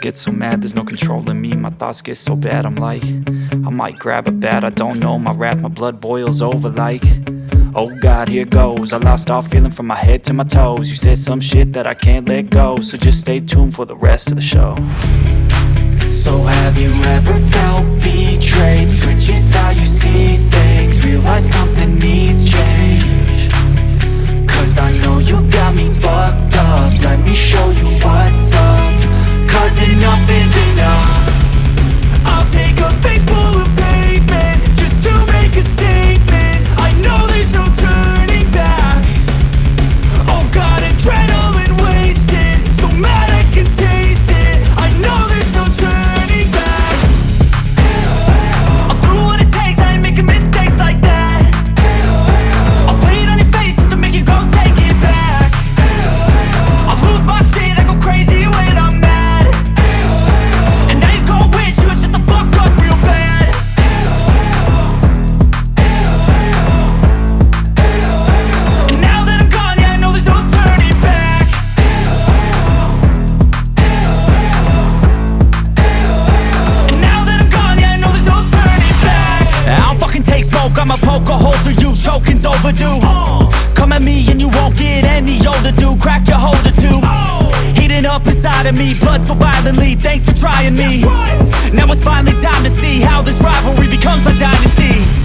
get so mad, there's no controlling me. My thoughts get so bad, I'm like, I might grab a bat, I don't know. My wrath, my blood boils over like, oh God, here goes. I lost all feeling from my head to my toes. You said some shit that I can't let go, so just stay tuned for the rest of the show. So have you ever felt betrayed? Switches how you see things, realize something needs change. Cause I know you got me fucked up, let me show you what's up. Cause enough is enough. I'll take a face full of pavement just to make a statement. I know there's no turning back. Oh God, adrenaline wasted, so mad I can taste it. I know there's no turning back. I'll do what it takes, I ain't making mistakes like that. I'll play it on your face just to make you go take it back. I'll lose my shit, I go crazy when I'm mad. And now you go wish you would shut the fuck up real bad. And now that I'm gone, yeah, I know there's no turning back. And now that I'm gone, yeah, I know there's no turning back. I don't fucking take smoke, I'ma poke a hole through you, choking's overdue. Come at me and you won't get any older, dude. Crack your holder too. Heating up inside of me, blood so violently. Thanks for trying me. Now it's finally time to see how this rivalry becomes a dynasty.